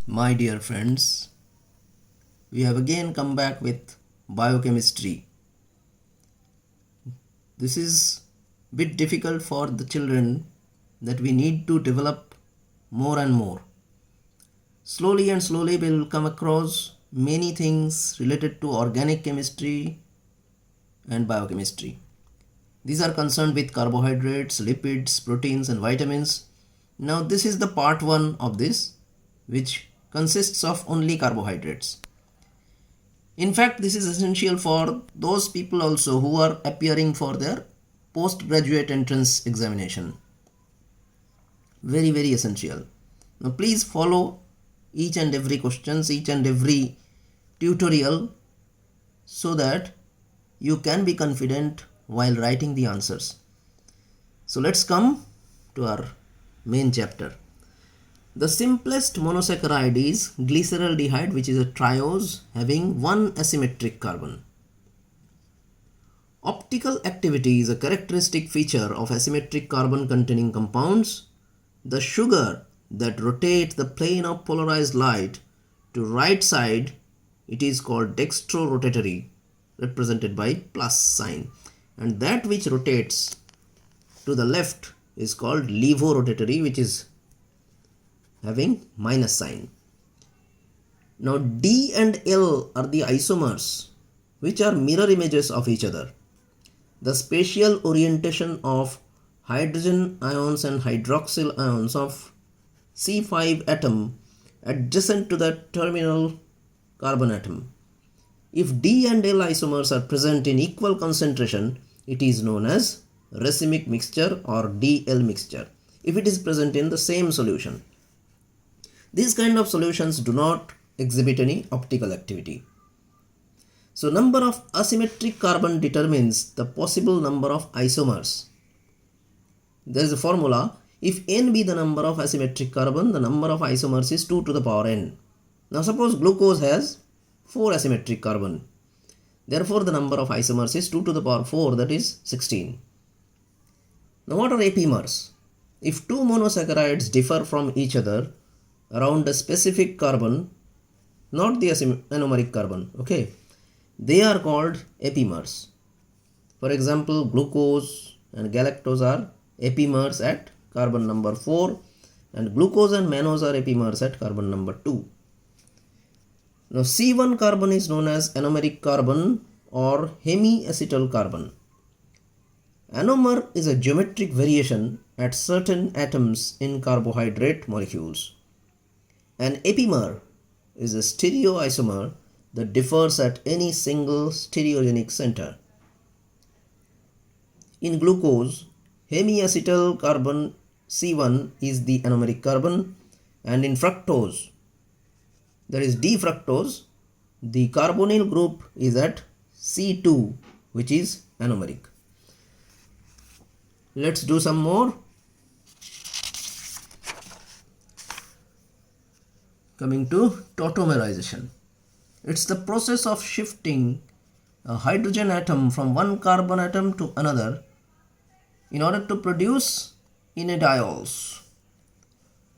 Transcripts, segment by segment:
My dear friends, we have again come back with biochemistry. This is a bit difficult for the children that we need to develop more and more. Slowly and slowly we will come across many things related to organic chemistry and biochemistry. These are concerned with carbohydrates, lipids, proteins and vitamins. Now this is the part 1 of this, which consists of only carbohydrates. In fact, this is essential for those people also who are appearing for their postgraduate entrance examination. Very, very essential. Now please follow each and every questions, each and every tutorial so that you can be confident while writing the answers. So let's come to our main chapter. The simplest monosaccharide is glyceraldehyde, which is a triose having one asymmetric carbon. Optical activity is a characteristic feature of asymmetric carbon containing compounds. The sugar that rotates the plane of polarized light to right side, it is called dextrorotatory, represented by plus sign, and that which rotates to the left is called levorotatory, which is having minus sign. Now D and L are the isomers which are mirror images of each other. The spatial orientation of hydrogen ions and hydroxyl ions of C5 atom adjacent to the terminal carbon atom. If D and L isomers are present in equal concentration, it is known as racemic mixture or DL mixture if it is present in the same solution. These kind of solutions do not exhibit any optical activity. So number of asymmetric carbon determines the possible number of isomers. There is a formula: if n be the number of asymmetric carbon, the number of isomers is 2 to the power n. Now suppose glucose has 4 asymmetric carbon. Therefore the number of isomers is 2 to the power 4, that is 16. Now what are epimers? If two monosaccharides differ from each other around a specific carbon, not the anomeric carbon, okay, they are called epimers. For example, glucose and galactose are epimers at carbon number 4, and glucose and mannose are epimers at carbon number 2. Now C1 carbon is known as anomeric carbon or hemiacetal carbon. Anomer is a geometric variation at certain atoms in carbohydrate molecules. An epimer is a stereoisomer that differs at any single stereogenic center. In glucose, hemiacetal carbon C1 is the anomeric carbon, and in fructose, that is D-fructose, the carbonyl group is at C2, which is anomeric. Let's do some more. Coming to tautomerization. It's the process of shifting a hydrogen atom from one carbon atom to another in order to produce enediols.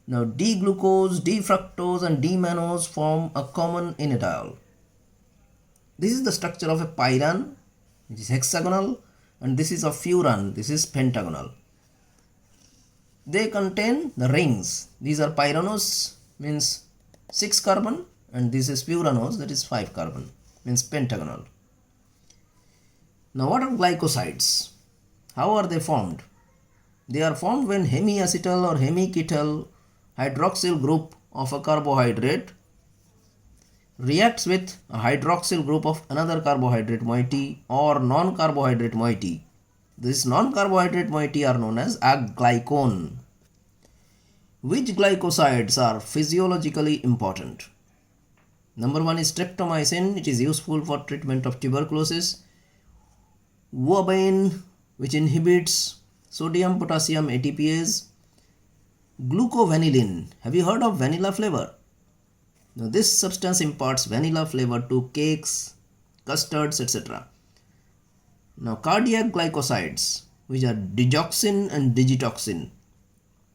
Now D-glucose, D-fructose and D-mannose form a common enediol. This is the structure of a pyran, which is hexagonal, and this is a furan, this is pentagonal. They contain the rings. These are pyranose, means 6 carbon, and this is furanose, that is 5 carbon, means pentagonal. Now what are glycosides? How are they formed? They are formed when hemiacetal or hemiketal hydroxyl group of a carbohydrate reacts with a hydroxyl group of another carbohydrate moiety or non-carbohydrate moiety. This non-carbohydrate moiety are known as aglycone. Which glycosides are physiologically important? Number 1 is streptomycin. It is useful for treatment of tuberculosis. Ouabain, which inhibits sodium potassium ATPase. Glucovanillin. Have you heard of vanilla flavor? Now this substance imparts vanilla flavor to cakes, custards, etc. Now cardiac glycosides, which are digoxin and digitoxin.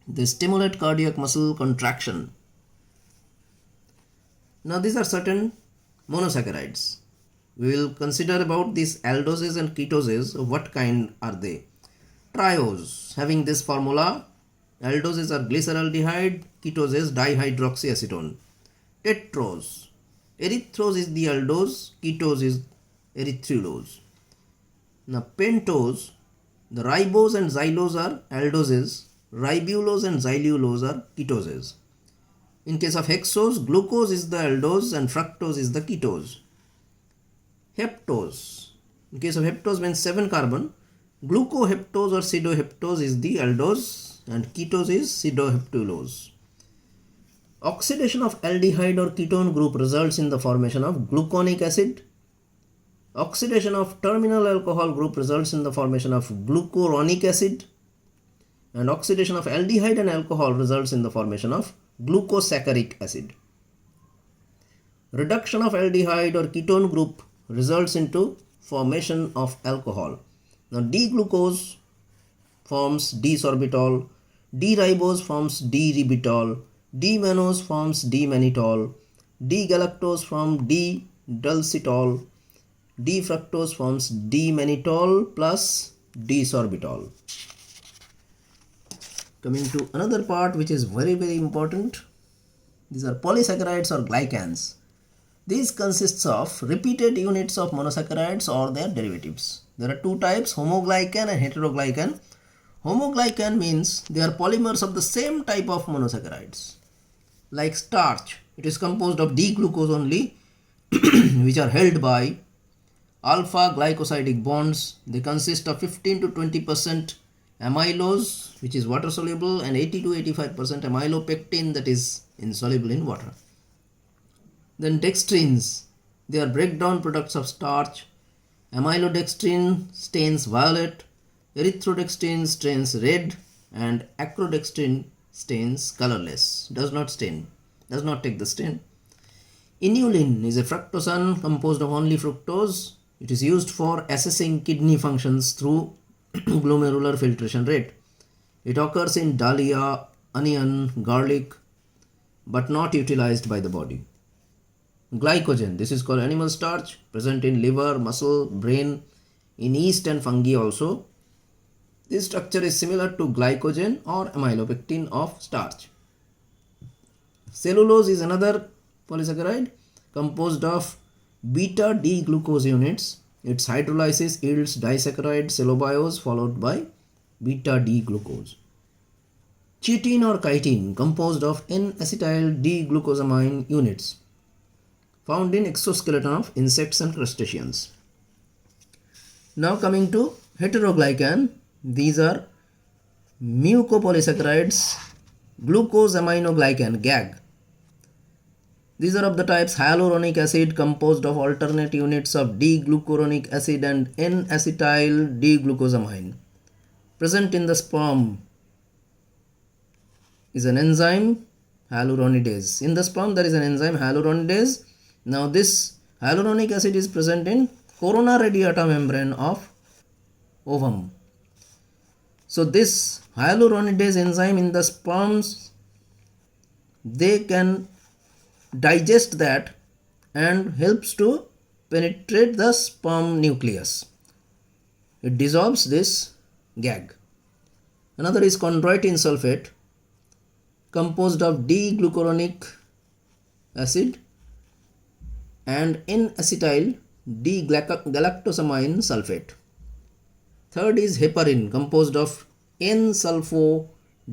They stimulate cardiac muscle contraction. Now these are certain monosaccharides. We will consider about these aldoses and ketoses. What kind are they? Triose, having this formula, aldoses are glyceraldehyde, ketoses dihydroxyacetone. Tetrose, erythrose is the aldose, ketose is erythrulose. Now pentose, the ribose and xylose are aldoses, ribulose and xylulose are ketoses. In case of hexose, glucose is the aldose and fructose is the ketose. Heptose, in case of heptose means 7 carbon, glucoheptose or pseudoheptose is the aldose and ketose is pseudoheptulose. Oxidation of aldehyde or ketone group results in the formation of gluconic acid. Oxidation of terminal alcohol group results in the formation of glucuronic acid. And oxidation of aldehyde and alcohol results in the formation of glucosaccharide acid. Reduction of aldehyde or ketone group results into formation of alcohol. Now D-glucose forms D-sorbitol, D-ribose forms D-ribitol, D-mannose forms D-mannitol, D-galactose forms D-dulcitol, D-fructose forms D-mannitol plus D-sorbitol. Coming to another part which is very important, these are polysaccharides or glycans. These consists of repeated units of monosaccharides or their derivatives. There are two types, homoglycan and heteroglycan. Homoglycan means they are polymers of the same type of monosaccharides. Like starch, it is composed of D-glucose only which are held by alpha glycosidic bonds. They consist of 15 to 20% amylose, which is water soluble, and 80 to 85% amylopectin, that is insoluble in water. Then dextrins, they are breakdown products of starch. Amylodextrin stains violet, erythrodextrin stains red, and acrodextrin stains colorless, does not stain, does not take the stain. Inulin is a fructosan composed of only fructose. It is used for assessing kidney functions through glomerular filtration rate. It occurs in dahlia, onion, garlic, but not utilized by the body. Glycogen, this is called animal starch, present in liver, muscle, brain, in yeast and fungi also. This structure is similar to glycogen or amylopectin of starch. Cellulose is another polysaccharide composed of beta D-glucose units. Its hydrolysis yields disaccharide cellobiose followed by beta D-glucose. Chitin or chitin composed of N-acetyl D-glucosamine units found in exoskeleton of insects and crustaceans. Now coming to heteroglycan, these are mucopolysaccharides, glucosaminoglycan, GAG. These are of the types hyaluronic acid composed of alternate units of D-glucuronic acid and N-acetyl D-glucosamine. Present in the sperm is an enzyme hyaluronidase. In the sperm there is an enzyme hyaluronidase. Now this hyaluronic acid is present in corona radiata membrane of ovum. So this hyaluronidase enzyme in the sperms, they can digest that and helps to penetrate the sperm nucleus. It dissolves this GAG. Another is chondroitin sulfate composed of D-glucuronic acid and N-acetyl D-galactosamine sulfate. Third is heparin composed of N-sulfo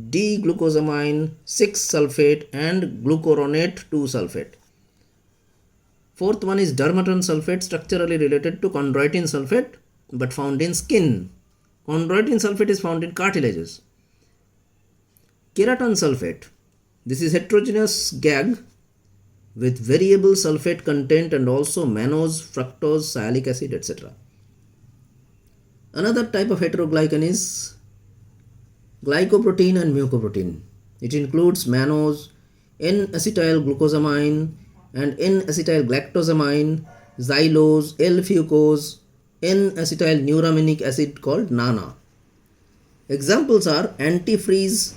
D-glucosamine 6-sulfate and glucuronate 2-sulfate. Fourth one is dermatan sulfate, structurally related to chondroitin sulfate but found in skin. Chondroitin sulfate is found in cartilages. Keratan sulfate, this is heterogeneous GAG with variable sulfate content and also mannose, fructose, sialic acid, etc. Another type of heteroglycan is glycoprotein and mucoprotein. It includes mannose, N-acetyl glucosamine and N-acetyl galactosamine, xylose, L-fucose, N-acetyl neuraminic acid called NANA. Examples are antifreeze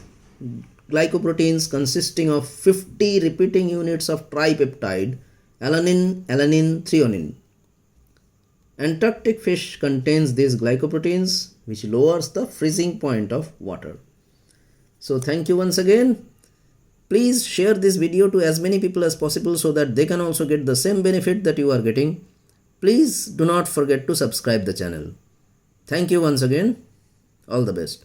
glycoproteins consisting of 50 repeating units of tripeptide alanine, alanine, threonine. Antarctic fish contains these glycoproteins, which lowers the freezing point of water. So thank you once again. Please share this video to as many people as possible so that they can also get the same benefit that you are getting. Please do not forget to subscribe the channel. Thank you once again. All the best.